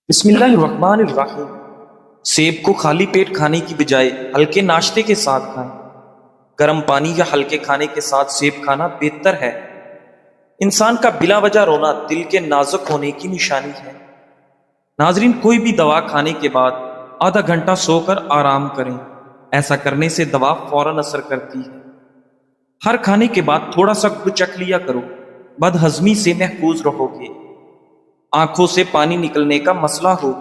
بسم اللہ الرحمن الرحیم۔ سیب کو خالی پیٹ کھانے کی بجائے ہلکے ناشتے کے ساتھ کھائیں۔ گرم پانی یا ہلکے کھانے کے ساتھ سیب کھانا بہتر ہے۔ انسان کا بلا وجہ رونا دل کے نازک ہونے کی نشانی ہے۔ ناظرین، کوئی بھی دوا کھانے کے بعد آدھا گھنٹہ سو کر آرام کریں۔ ایسا کرنے سے دوا فوراً اثر کرتی ہے۔ ہر کھانے کے بعد تھوڑا سا گڑ چکھ لیا کرو، بد ہضمی سے محفوظ رہو گے۔ آنکھوں سے پانی نکلنے کا مسئلہ ہو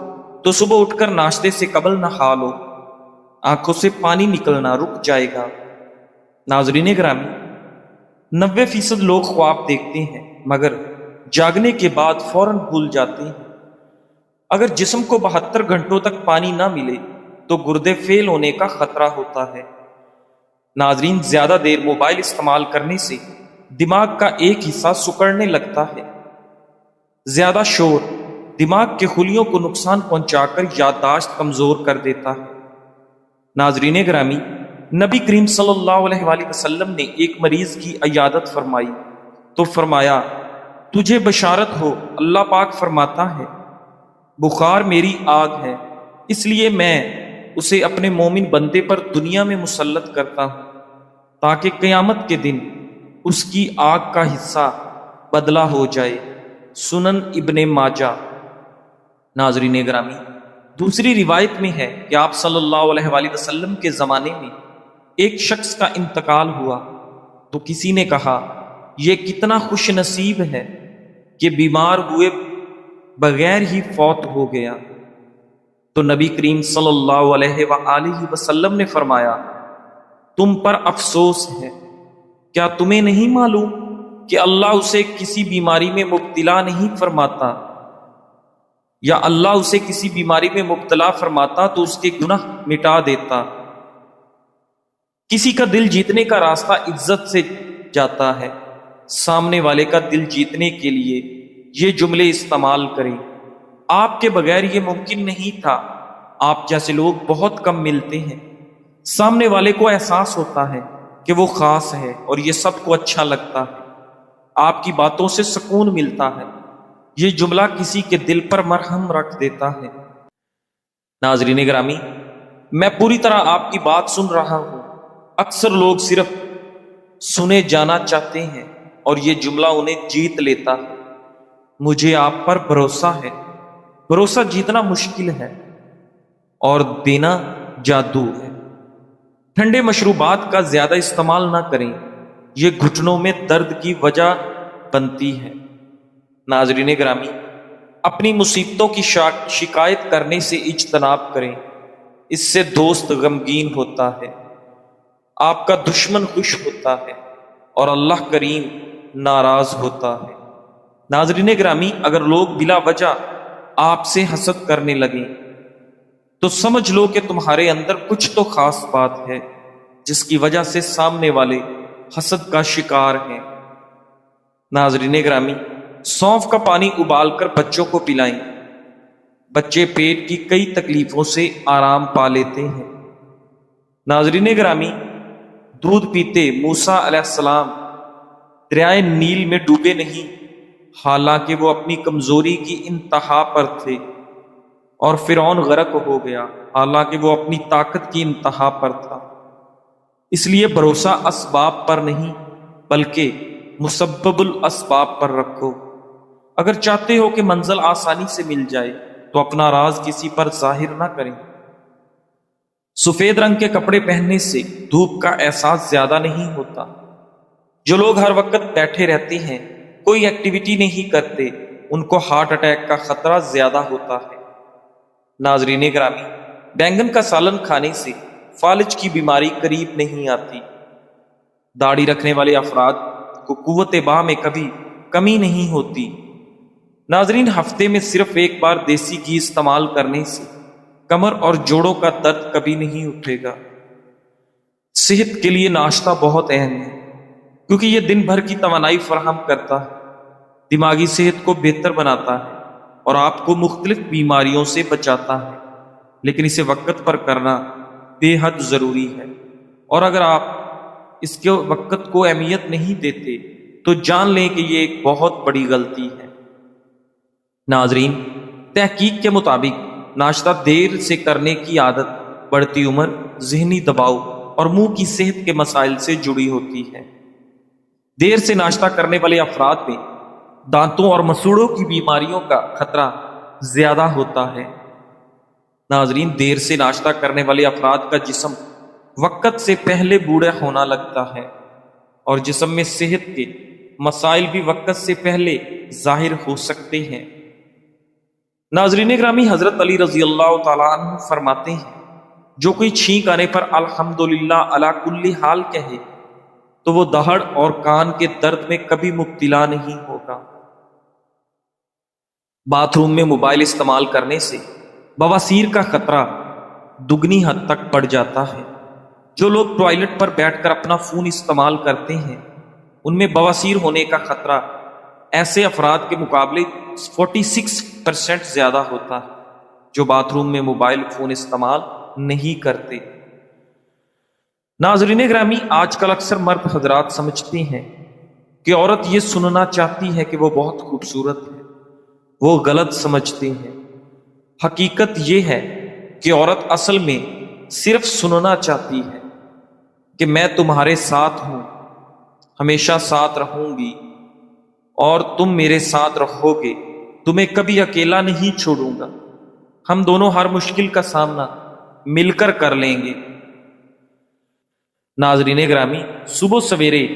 تو صبح اٹھ کر ناشتے سے قبل نہا لو، آنکھوں سے پانی نکلنا رک جائے گا۔ ناظرین گرامی، 90% لوگ خواب دیکھتے ہیں مگر جاگنے کے بعد فوراً بھول جاتے ہیں۔ اگر جسم کو 72 گھنٹوں تک پانی نہ ملے تو گردے فیل ہونے کا خطرہ ہوتا ہے۔ ناظرین، زیادہ دیر موبائل استعمال کرنے سے دماغ کا ایک حصہ سکڑنے لگتا ہے۔ زیادہ شور دماغ کے خلیوں کو نقصان پہنچا کر یادداشت کمزور کر دیتا ہے۔ ناظرین گرامی، نبی کریم صلی اللہ علیہ وآلہ وسلم نے ایک مریض کی عیادت فرمائی تو فرمایا، تجھے بشارت ہو، اللہ پاک فرماتا ہے، بخار میری آگ ہے، اس لیے میں اسے اپنے مومن بندے پر دنیا میں مسلط کرتا ہوں تاکہ قیامت کے دن اس کی آگ کا حصہ بدلہ ہو جائے۔ سنن ابن ماجہ۔ ناظرین گرامی، دوسری روایت میں ہے کہ آپ صلی اللہ علیہ وآلہ وسلم کے زمانے میں ایک شخص کا انتقال ہوا تو کسی نے کہا، یہ کتنا خوش نصیب ہے کہ بیمار ہوئے بغیر ہی فوت ہو گیا۔ تو نبی کریم صلی اللہ علیہ وآلہ وسلم نے فرمایا، تم پر افسوس ہے، کیا تمہیں نہیں معلوم کہ اللہ اسے کسی بیماری میں مبتلا نہیں فرماتا، یا اللہ اسے کسی بیماری میں مبتلا فرماتا تو اس کے گناہ مٹا دیتا۔ کسی کا دل جیتنے کا راستہ عزت سے جاتا ہے۔ سامنے والے کا دل جیتنے کے لیے یہ جملے استعمال کریں، آپ کے بغیر یہ ممکن نہیں تھا، آپ جیسے لوگ بہت کم ملتے ہیں۔ سامنے والے کو احساس ہوتا ہے کہ وہ خاص ہے اور یہ سب کو اچھا لگتا ہے، آپ کی باتوں سے سکون ملتا ہے۔ یہ جملہ کسی کے دل پر مرہم رکھ دیتا ہے۔ ناظرین گرامی، میں پوری طرح آپ کی بات سن رہا ہوں۔ اکثر لوگ صرف سنے جانا چاہتے ہیں اور یہ جملہ انہیں جیت لیتا ہے۔ مجھے آپ پر بھروسہ ہے۔ بھروسہ جیتنا مشکل ہے اور دینا جادو ہے۔ ٹھنڈے مشروبات کا زیادہ استعمال نہ کریں، یہ گھٹنوں میں درد کی وجہ بنتی ہے۔ ناظرین گرامی، اپنی مصیبتوں کی شکایت کرنے سے اجتناب کریں، اس سے دوست غمگین ہوتا ہے، آپ کا دشمن خوش ہوتا ہے اور اللہ کریم ناراض ہوتا ہے۔ ناظرین گرامی، اگر لوگ بلا وجہ آپ سے حسد کرنے لگیں تو سمجھ لو کہ تمہارے اندر کچھ تو خاص بات ہے جس کی وجہ سے سامنے والے حسد کا شکار ہیں۔ ناظرین گرامی، سونف کا پانی ابال کر بچوں کو پلائیں، بچے پیٹ کی کئی تکلیفوں سے آرام پا لیتے ہیں۔ ناظرین گرامی، دودھ پیتے موسیٰ علیہ السلام دریائے نیل میں ڈوبے نہیں، حالانکہ وہ اپنی کمزوری کی انتہا پر تھے، اور فرعون غرق ہو گیا حالانکہ وہ اپنی طاقت کی انتہا پر تھا۔ اس لیے بھروسہ اسباب پر نہیں بلکہ مسبب الاسباب پر رکھو۔ اگر چاہتے ہو کہ منزل آسانی سے مل جائے تو اپنا راز کسی پر ظاہر نہ کریں۔ سفید رنگ کے کپڑے پہننے سے دھوپ کا احساس زیادہ نہیں ہوتا۔ جو لوگ ہر وقت بیٹھے رہتے ہیں، کوئی ایکٹیویٹی نہیں کرتے، ان کو ہارٹ اٹیک کا خطرہ زیادہ ہوتا ہے۔ ناظرین گرامی، بینگن کا سالن کھانے سے فالج کی بیماری قریب نہیں آتی۔ داڑھی رکھنے والے افراد کو قوت باہ میں کبھی کمی نہیں ہوتی۔ ناظرین، ہفتے میں صرف ایک بار دیسی گھی استعمال کرنے سے کمر اور جوڑوں کا درد کبھی نہیں اٹھے گا۔ صحت کے لیے ناشتہ بہت اہم ہے کیونکہ یہ دن بھر کی توانائی فراہم کرتا ہے، دماغی صحت کو بہتر بناتا ہے اور آپ کو مختلف بیماریوں سے بچاتا ہے، لیکن اسے وقت پر کرنا بے حد ضروری ہے، اور اگر آپ اس کے وقت کو اہمیت نہیں دیتے تو جان لیں کہ یہ ایک بہت بڑی غلطی ہے۔ ناظرین، تحقیق کے مطابق ناشتہ دیر سے کرنے کی عادت بڑھتی عمر، ذہنی دباؤ اور منہ کی صحت کے مسائل سے جڑی ہوتی ہے۔ دیر سے ناشتہ کرنے والے افراد میں دانتوں اور مسوڑوں کی بیماریوں کا خطرہ زیادہ ہوتا ہے۔ ناظرین، دیر سے ناشتہ کرنے والے افراد کا جسم وقت سے پہلے بوڑھا ہونا لگتا ہے اور جسم میں صحت کے مسائل بھی وقت سے پہلے ظاہر ہو سکتے ہیں۔ ناظرین گرامی، حضرت علی رضی اللہ تعالیٰ عنہ فرماتے ہیں، جو کوئی چھینک آنے پر الحمدللہ علی کل حال کہے تو وہ دہڑ اور کان کے درد میں کبھی مبتلا نہیں ہوگا۔ باتھ روم میں موبائل استعمال کرنے سے بواسیر کا خطرہ دگنی حد تک بڑھ جاتا ہے۔ جو لوگ ٹوائلٹ پر بیٹھ کر اپنا فون استعمال کرتے ہیں ان میں بواسیر ہونے کا خطرہ ایسے افراد کے مقابلے 46% زیادہ ہوتا ہے جو باتھ روم میں موبائل فون استعمال نہیں کرتے۔ ناظرین گرامی، آج کل اکثر مرد حضرات سمجھتے ہیں کہ عورت یہ سننا چاہتی ہے کہ وہ بہت خوبصورت ہے۔ وہ غلط سمجھتے ہیں۔ حقیقت یہ ہے کہ عورت اصل میں صرف سننا چاہتی ہے کہ میں تمہارے ساتھ ہوں، ہمیشہ ساتھ رہوں گی اور تم میرے ساتھ رہو گے، تمہیں کبھی اکیلا نہیں چھوڑوں گا، ہم دونوں ہر مشکل کا سامنا مل کر کر لیں گے۔ ناظرین گرامی، صبح سویرے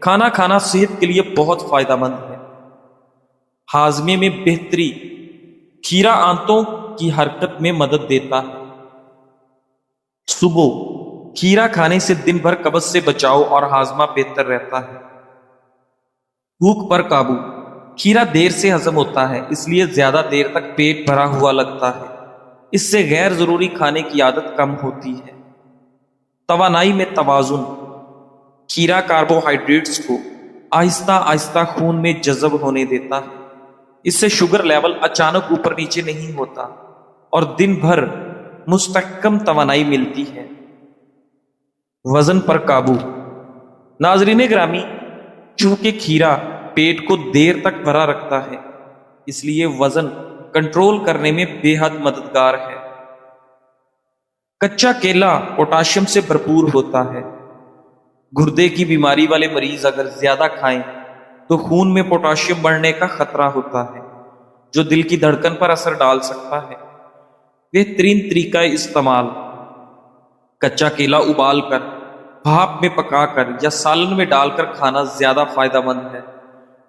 کھانا کھانا صحت کے لیے بہت فائدہ مند ہے۔ ہاضمے میں بہتری، کھیرا آنتوں کی حرکت میں مدد دیتا ہے۔ صبح کھیرا کھانے سے دن بھر قبض سے بچاؤ اور ہاضمہ بہتر رہتا ہے۔ بھوک پر قابو، کھیرا دیر سے ہضم ہوتا ہے اس لیے زیادہ دیر تک پیٹ بھرا ہوا لگتا ہے۔ اس سے غیر ضروری کھانے کی عادت کم ہوتی ہے۔ توانائی میں توازن، کھیرا کاربوہائیڈریٹس کو آہستہ آہستہ خون میں جذب ہونے دیتا ہے۔ اس سے شوگر لیول اچانک اوپر نیچے نہیں ہوتا اور دن بھر مستحکم توانائی ملتی ہے۔ وزن پر قابو، ناظرین گرامی، چونکہ کھیرا پیٹ کو دیر تک بھرا رکھتا ہے اس لیے وزن کنٹرول کرنے میں بے حد مددگار ہے۔ کچا کیلا پوٹاشیم سے بھرپور ہوتا ہے۔ گردے کی بیماری والے مریض اگر زیادہ کھائیں تو خون میں پوٹاشیم بڑھنے کا خطرہ ہوتا ہے جو دل کی دھڑکن پر اثر ڈال سکتا ہے۔ بہترین طریقہ استعمال: کچا کیلا ابال کر، بھاپ میں پکا کر یا سالن میں ڈال کر کھانا زیادہ فائدہ مند ہے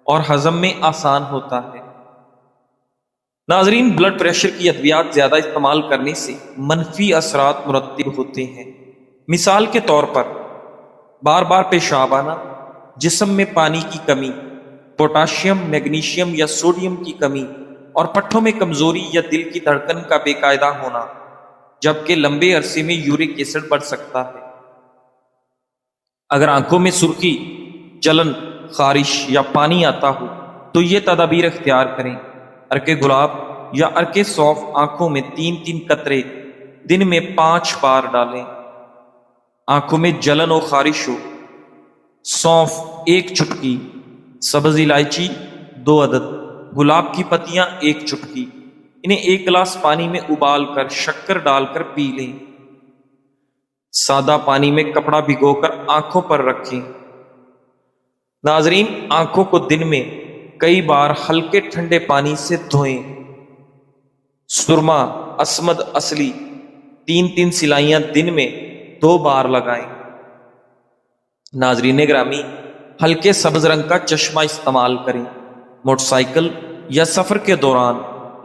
اور ہضم میں آسان ہوتا ہے۔ ناظرین، بلڈ پریشر کی ادویات زیادہ استعمال کرنے سے منفی اثرات مرتب ہوتے ہیں۔ مثال کے طور پر بار بار پیشاب آنا، جسم میں پانی کی کمی، پوٹاشیم، میگنیشیم یا سوڈیم کی کمی اور پٹھوں میں کمزوری یا دل کی دھڑکن کا بے قاعدہ ہونا، جبکہ لمبے عرصے میں یورک ایسڈ بڑھ سکتا ہے۔ اگر آنکھوں میں سرخی، جلن، خارش یا پانی آتا ہو تو یہ تدابیر اختیار کریں۔ ارک گلاب یا ارک سونف آنکھوں میں 3 قطرے دن میں 5 بار ڈالیں۔ آنکھوں میں جلن و خارش ہو، سونف 1 چٹکی، سبز الائچی 2 عدد، گلاب کی پتیاں 1 چٹکی، انہیں 1 گلاس پانی میں ابال کر شکر ڈال کر پی لیں۔ سادہ پانی میں کپڑا بھگو کر آنکھوں پر رکھیں۔ ناظرین، آنکھوں کو دن میں کئی بار ہلکے ٹھنڈے پانی سے دھوئیں۔ سرما، اسمد اصلی 3 سلائیاں دن میں 2 بار لگائیں۔ ناظرین گرامی، ہلکے سبز رنگ کا چشمہ استعمال کریں۔ موٹر سائیکل یا سفر کے دوران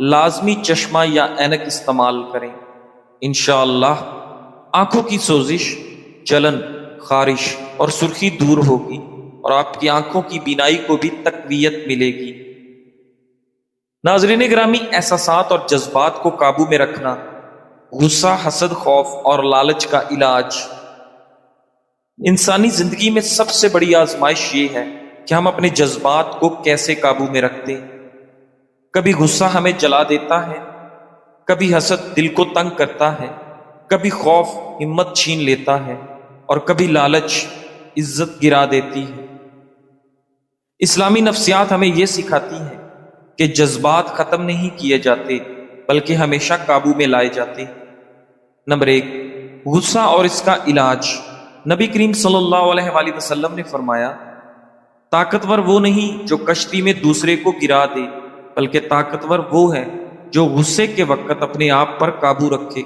لازمی چشمہ یا اینک استعمال کریں۔ انشاءاللہ آنکھوں کی سوزش، جلن، خارش اور سرخی دور ہوگی اور آپ کی آنکھوں کی بینائی کو بھی تقویت ملے گی۔ ناظرین گرامی، احساسات اور جذبات کو قابو میں رکھنا، غصہ، حسد، خوف اور لالچ کا علاج۔ انسانی زندگی میں سب سے بڑی آزمائش یہ ہے کہ ہم اپنے جذبات کو کیسے قابو میں رکھتے ہیں۔ کبھی غصہ ہمیں جلا دیتا ہے، کبھی حسد دل کو تنگ کرتا ہے، کبھی خوف ہمت چھین لیتا ہے اور کبھی لالچ عزت گرا دیتی ہے۔ اسلامی نفسیات ہمیں یہ سکھاتی ہے کہ جذبات ختم نہیں کیے جاتے بلکہ ہمیشہ قابو میں لائے جاتے ہیں۔ نمبر 1، غصہ اور اس کا علاج۔ نبی کریم صلی اللہ علیہ وآلہ وسلم نے فرمایا، طاقتور وہ نہیں جو کشتی میں دوسرے کو گرا دے، بلکہ طاقتور وہ ہے جو غصے کے وقت اپنے آپ پر قابو رکھے۔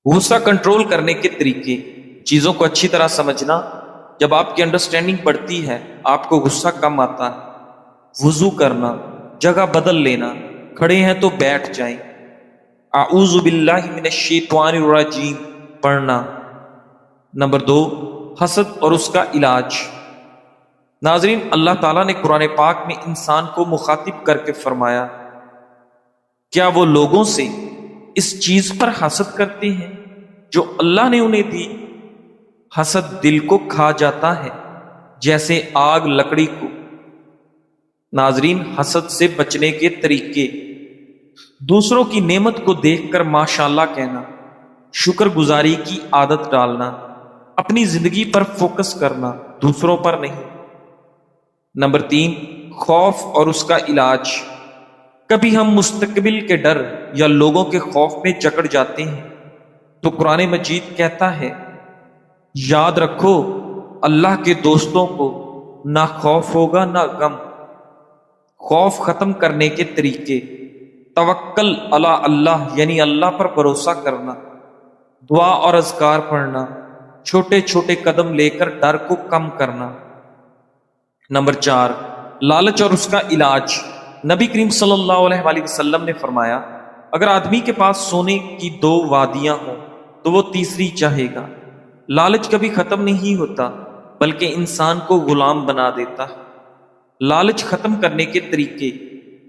غصہ کنٹرول کرنے کے طریقے۔ چیزوں کو اچھی طرح سمجھنا۔ جب آپ کی انڈرسٹینڈنگ بڑھتی ہے آپ کو غصہ کم آتا ہے۔ وضو کرنا، جگہ بدل لینا، کھڑے ہیں تو بیٹھ جائیں، اعوذ باللہ من الشیطان الرجیم پڑھنا۔ نمبر 2، حسد اور اس کا علاج۔ ناظرین، اللہ تعالیٰ نے قرآن پاک میں انسان کو مخاطب کر کے فرمایا، کیا وہ لوگوں سے اس چیز پر حسد کرتے ہیں جو اللہ نے انہیں دی؟ حسد دل کو کھا جاتا ہے جیسے آگ لکڑی کو۔ ناظرین، حسد سے بچنے کے طریقے۔ دوسروں کی نعمت کو دیکھ کر ماشاءاللہ کہنا، شکر گزاری کی عادت ڈالنا، اپنی زندگی پر فوکس کرنا، دوسروں پر نہیں۔ نمبر 3، خوف اور اس کا علاج۔ کبھی ہم مستقبل کے ڈر یا لوگوں کے خوف میں جکڑ جاتے ہیں تو قرآن مجید کہتا ہے، یاد رکھو اللہ کے دوستوں کو نہ خوف ہوگا نہ غم۔ خوف ختم کرنے کے طریقے۔ توکل علی اللہ یعنی اللہ پر بھروسہ کرنا، دعا اور اذکار پڑھنا، چھوٹے چھوٹے قدم لے کر ڈر کو کم کرنا۔ نمبر 4، لالچ اور اس کا علاج۔ نبی کریم صلی اللہ علیہ وآلہ وسلم نے فرمایا، اگر آدمی کے پاس سونے کی 2 وادیاں ہوں تو وہ تیسری چاہے گا۔ لالچ کبھی ختم نہیں ہوتا بلکہ انسان کو غلام بنا دیتا ہے۔ لالچ ختم کرنے کے طریقے۔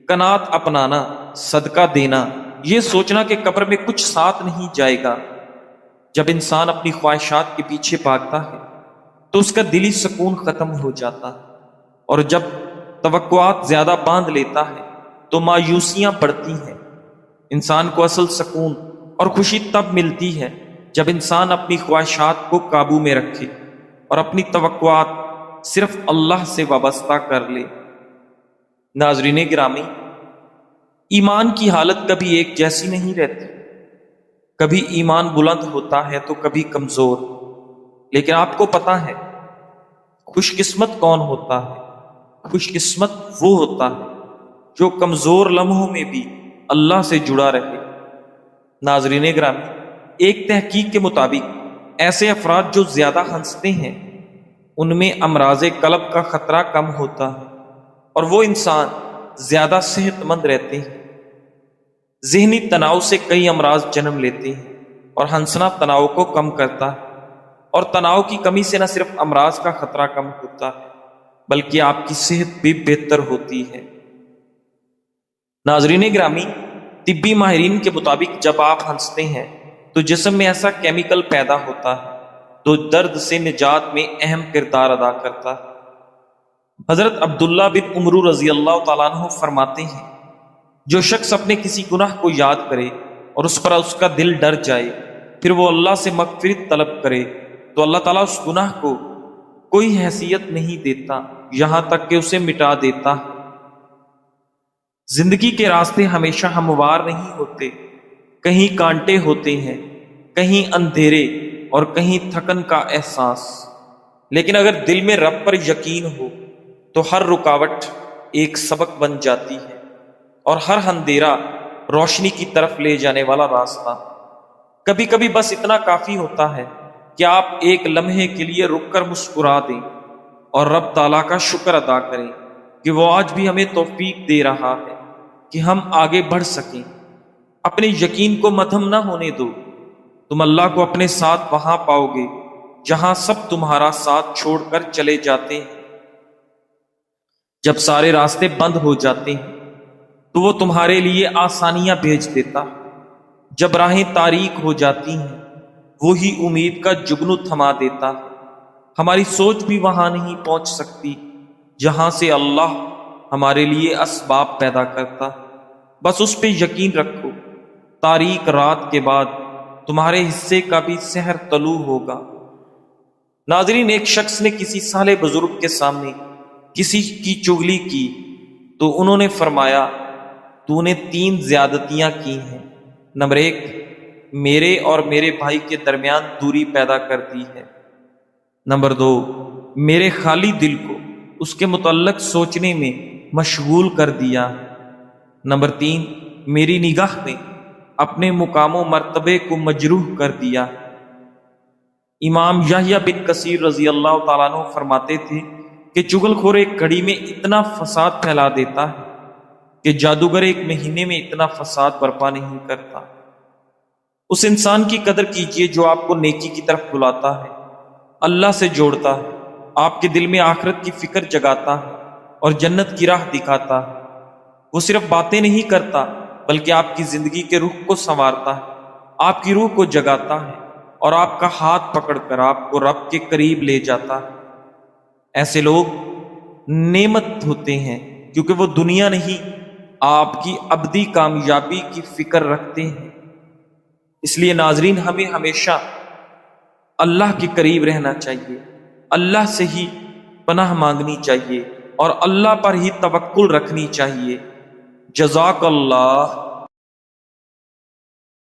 قناعت اپنانا، صدقہ دینا، یہ سوچنا کہ قبر میں کچھ ساتھ نہیں جائے گا۔ جب انسان اپنی خواہشات کے پیچھے بھاگتا ہے تو اس کا دلی سکون ختم ہو جاتا ہے، اور جب توقعات زیادہ باندھ لیتا ہے تو مایوسیاں بڑھتی ہیں۔ انسان کو اصل سکون اور خوشی تب ملتی ہے جب انسان اپنی خواہشات کو قابو میں رکھے اور اپنی توقعات صرف اللہ سے وابستہ کر لے۔ ناظرین گرامی، ایمان کی حالت کبھی ایک جیسی نہیں رہتی۔ کبھی ایمان بلند ہوتا ہے تو کبھی کمزور، لیکن آپ کو پتا ہے خوش قسمت کون ہوتا ہے؟ خوش قسمت وہ ہوتا ہے جو کمزور لمحوں میں بھی اللہ سے جڑا رہے۔ ناظرین گرامی، ایک تحقیق کے مطابق ایسے افراد جو زیادہ ہنستے ہیں ان میں امراض قلب کا خطرہ کم ہوتا ہے، اور وہ انسان زیادہ صحت مند رہتے ہیں۔ ذہنی تناؤ سے کئی امراض جنم لیتے ہیں، اور ہنسنا تناؤ کو کم کرتا ہے، اور تناؤ کی کمی سے نہ صرف امراض کا خطرہ کم ہوتا ہے بلکہ آپ کی صحت بھی بہتر ہوتی ہے۔ ناظرین گرامی، طبی ماہرین کے مطابق جب آپ ہنستے ہیں تو جسم میں ایسا کیمیکل پیدا ہوتا ہے تو درد سے نجات میں اہم کردار ادا کرتا ہے۔ حضرت عبداللہ بن عمرو رضی اللہ تعالیٰ عنہ فرماتے ہیں، جو شخص اپنے کسی گناہ کو یاد کرے اور اس پر اس کا دل ڈر جائے، پھر وہ اللہ سے مغفرت طلب کرے تو اللہ تعالیٰ اس گناہ کو کوئی حیثیت نہیں دیتا یہاں تک کہ اسے مٹا دیتا ہے۔ زندگی کے راستے ہمیشہ ہموار نہیں ہوتے، کہیں کانٹے ہوتے ہیں، کہیں اندھیرے اور کہیں تھکن کا احساس، لیکن اگر دل میں رب پر یقین ہو تو ہر رکاوٹ ایک سبق بن جاتی ہے اور ہر اندھیرا روشنی کی طرف لے جانے والا راستہ۔ کبھی کبھی بس اتنا کافی ہوتا ہے کہ آپ ایک لمحے کے لیے رک کر مسکرا دیں اور رب تعالیٰ کا شکر ادا کریں کہ وہ آج بھی ہمیں توفیق دے رہا ہے کہ ہم آگے بڑھ سکیں۔ اپنے یقین کو مدھم نہ ہونے دو، تم اللہ کو اپنے ساتھ وہاں پاؤ گے جہاں سب تمہارا ساتھ چھوڑ کر چلے جاتے ہیں۔ جب سارے راستے بند ہو جاتے ہیں تو وہ تمہارے لیے آسانیاں بھیج دیتا۔ جب راہیں تاریک ہو جاتی ہیں وہی امید کا جگنو تھما دیتا۔ ہماری سوچ بھی وہاں نہیں پہنچ سکتی جہاں سے اللہ ہمارے لیے اسباب پیدا کرتا۔ بس اس پہ یقین رکھو، تاریک رات کے بعد تمہارے حصے کا بھی سحر طلوع ہوگا۔ ناظرین، ایک شخص نے کسی صالح بزرگ کے سامنے کسی کی چغلی کی تو انہوں نے فرمایا تو نے 3 زیادتیاں کی ہیں۔ نمبر 1، میرے اور میرے بھائی کے درمیان دوری پیدا کر دی ہے۔ نمبر 2، میرے خالی دل کو اس کے متعلق سوچنے میں مشغول کر دیا۔ نمبر 3، میری نگاہ میں اپنے مقام و مرتبے کو مجروح کر دیا۔ امام یحییٰ بن کثیر رضی اللہ تعالیٰ عنہ فرماتے تھے کہ چغل خور ایک گھڑی میں اتنا فساد پھیلا دیتا ہے کہ جادوگر ایک مہینے میں اتنا فساد برپا نہیں کرتا۔ اس انسان کی قدر کیجیے جو آپ کو نیکی کی طرف بلاتا ہے، اللہ سے جوڑتا ہے، آپ کے دل میں آخرت کی فکر جگاتا ہے اور جنت کی راہ دکھاتا ہے۔ وہ صرف باتیں نہیں کرتا بلکہ آپ کی زندگی کے رخ کو سنوارتا ہے، آپ کی روح کو جگاتا ہے اور آپ کا ہاتھ پکڑ کر آپ کو رب کے قریب لے جاتا ہے۔ ایسے لوگ نعمت ہوتے ہیں کیونکہ وہ دنیا نہیں، آپ کی ابدی کامیابی کی فکر رکھتے ہیں۔ اس لیے ناظرین، ہمیں ہمیشہ اللہ کے قریب رہنا چاہیے، اللہ سے ہی پناہ مانگنی چاہیے اور اللہ پر ہی توکل رکھنی چاہیے۔ جزاک اللہ۔